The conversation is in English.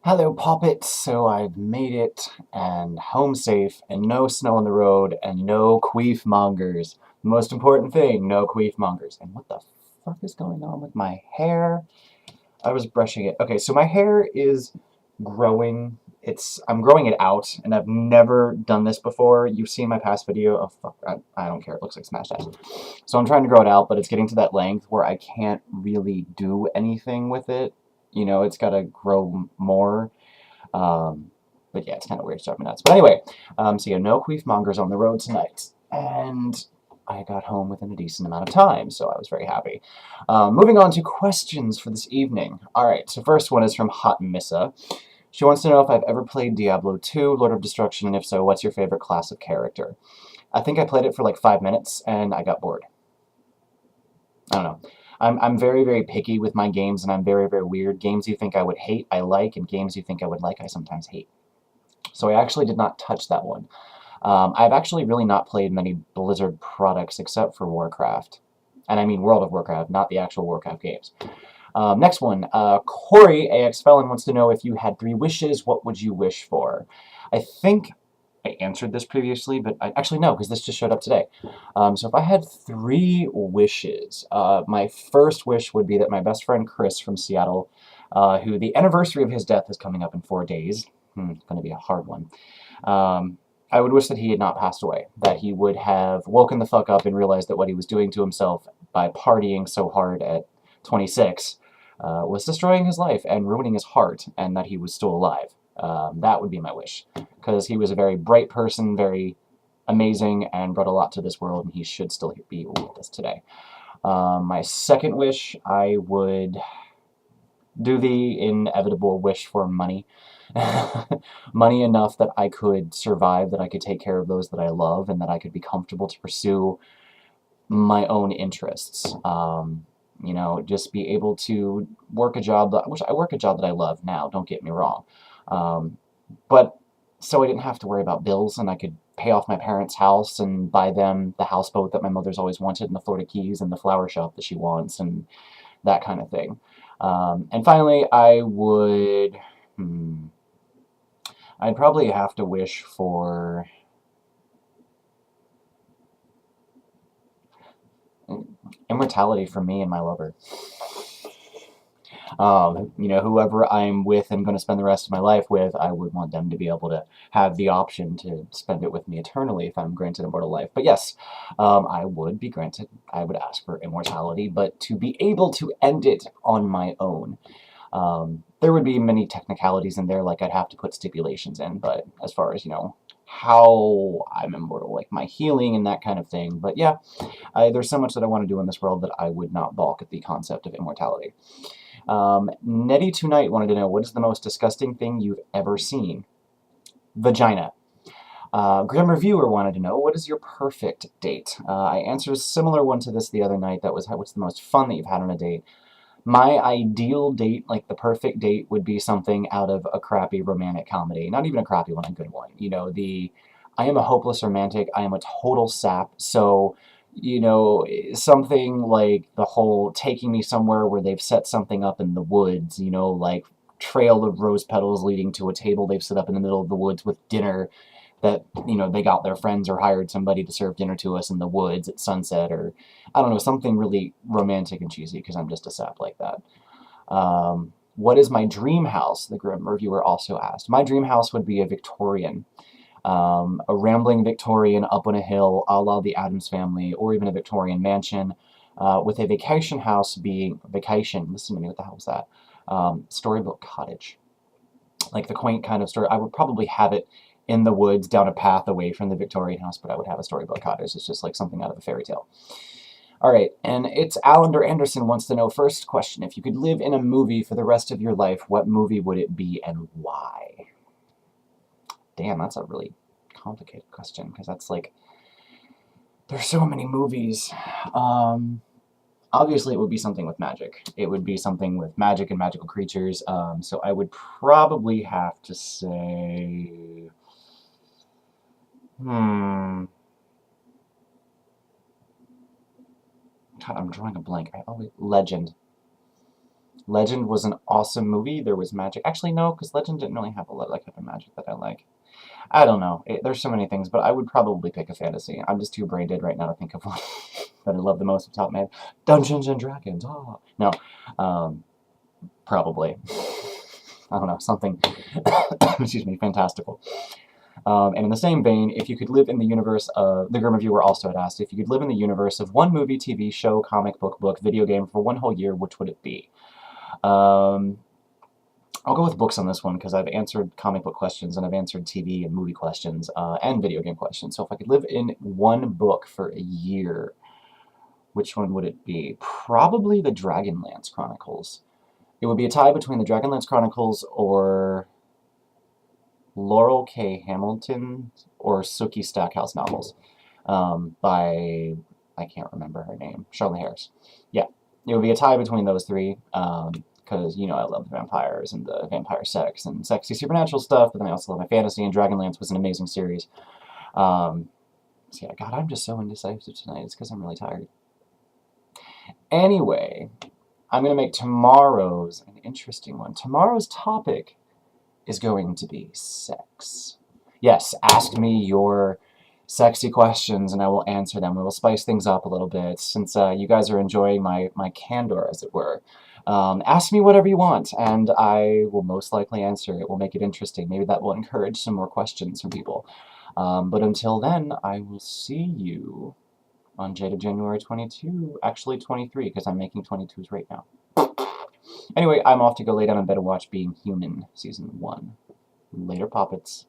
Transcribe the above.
Hello, Poppet. So I've made it, and home safe, and no snow on the road, and no queef mongers. The most important thing, no queef mongers. And what the fuck is going on with my hair? I was brushing it. Okay, so my hair is growing. I'm growing it out, and I've never done this before. You've seen my past video. Oh, fuck. I don't care. It looks like Smash Dash. So I'm trying to grow it out, but it's getting to that length where I can't really do anything with it. You know, it's got to grow more. But yeah, it's kind of weird, driving me nuts. But anyway, so yeah, no queef mongers on the road tonight. And I got home within a decent amount of time, so I was very happy. Moving on to questions for this evening. Alright, so first one is from Hot Missa. She wants to know if I've ever played Diablo 2, Lord of Destruction, and if so, what's your favorite class of character? I think I played it for like 5 minutes, and I got bored. I don't know. I'm very, very picky with my games, and I'm very, very weird. Games you think I would hate, I like, and games you think I would like, I sometimes hate. So I actually did not touch that one. I've actually really not played many Blizzard products except for Warcraft. And I mean World of Warcraft, not the actual Warcraft games. Next one, Corey, AX Felon, wants to know if you had 3 wishes, what would you wish for? I think I answered this previously, but actually no, because this just showed up today. So if I had 3 wishes, my first wish would be that my best friend Chris from Seattle, who the anniversary of his death is coming up in 4 days, it's going to be a hard one, I would wish that he had not passed away, that he would have woken the fuck up and realized that what he was doing to himself by partying so hard at 26 was destroying his life and ruining his heart, and that he was still alive. That would be my wish, because he was a very bright person, very amazing, and brought a lot to this world, and he should still be with us today. My second wish, I would do the inevitable wish for money. Money enough that I could survive, that I could take care of those that I love, and that I could be comfortable to pursue my own interests. You know, just be able to work a job that, which I work a job that I love now, don't get me wrong. But so I didn't have to worry about bills, and I could pay off my parents' house and buy them the houseboat that my mother's always wanted, and the Florida Keys, and the flower shop that she wants, and that kind of thing. And finally, I would... I'd probably have to wish for... immortality for me and my lover. You know, whoever I'm with and going to spend the rest of my life with, I would want them to be able to have the option to spend it with me eternally if I'm granted immortal life. But yes, I would be granted, I would ask for immortality, but to be able to end it on my own. There would be many technicalities in there, like I'd have to put stipulations in, but as far as, you know, how I'm immortal, like my healing and that kind of thing. But yeah, there's so much that I want to do in this world that I would not balk at the concept of immortality. Nettie Tonight wanted to know, what is the most disgusting thing you've ever seen? Vagina. Grim Reviewer wanted to know, what is your perfect date? I answered a similar one to this the other night. That was, what's the most fun that you've had on a date? My ideal date, like the perfect date, would be something out of a crappy romantic comedy. Not even a crappy one, a good one. You know, I am a hopeless romantic. I am a total sap. So, you know, something like the whole taking me somewhere where they've set something up in the woods, you know, like trail of rose petals leading to a table they've set up in the middle of the woods with dinner that, you know, they got their friends or hired somebody to serve dinner to us in the woods at sunset, or, I don't know, something really romantic and cheesy, because I'm just a sap like that. What is my dream house? The Grim Reviewer also asked. My dream house would be a Victorian. A rambling Victorian up on a hill, a la the Addams Family, or even a Victorian mansion, with a vacation house being... Vacation, listen to me, what the hell was that? Storybook cottage. Like the quaint kind of story. I would probably have it in the woods, down a path away from the Victorian house, but I would have a storybook cottage. It's just like something out of a fairy tale. Alright, and it's Allender Anderson wants to know, first question, if you could live in a movie for the rest of your life, what movie would it be and why? Damn, that's a really complicated question, because that's like, there's so many movies. Obviously, it would be something with magic. It would be something with magic and magical creatures, so I would probably have to say... God, I'm drawing a blank. Legend. Legend was an awesome movie. There was magic. Actually, no, because Legend didn't really have a lot of magic that I like. I don't know. There's so many things, but I would probably pick a fantasy. I'm just too brain dead right now to think of one that I love the most off the top of my head. Dungeons and Dragons. Oh. No. Probably. I don't know. Something, excuse me, fantastical. And in the same vein, if you could live in the universe of, the Grim Reviewer also had asked, if you could live in the universe of one movie, TV show, comic book, video game for one whole year, which would it be? I'll go with books on this one because I've answered comic book questions and I've answered TV and movie questions and video game questions. So if I could live in one book for a year, which one would it be? Probably the Dragonlance Chronicles. It would be a tie between the Dragonlance Chronicles or Laurel K. Hamilton or Sookie Stackhouse novels by, I can't remember her name, Charlotte Harris. Yeah, it would be a tie between those three. Because, you know, I love vampires and the vampire sex and sexy supernatural stuff, but then I also love my fantasy, and Dragonlance was an amazing series. So yeah, God, I'm just so indecisive tonight. It's because I'm really tired. Anyway, I'm going to make tomorrow's an interesting one. Tomorrow's topic is going to be sex. Yes, ask me your sexy questions and I will answer them. We will spice things up a little bit since you guys are enjoying my candor, as it were. Ask me whatever you want, and I will most likely answer it. We'll make it interesting. Maybe that will encourage some more questions from people. But until then, I will see you on Jaded January 22, actually 23, because I'm making 22s right now. Anyway, I'm off to go lay down in bed and watch Being Human, Season 1. Later, Poppets.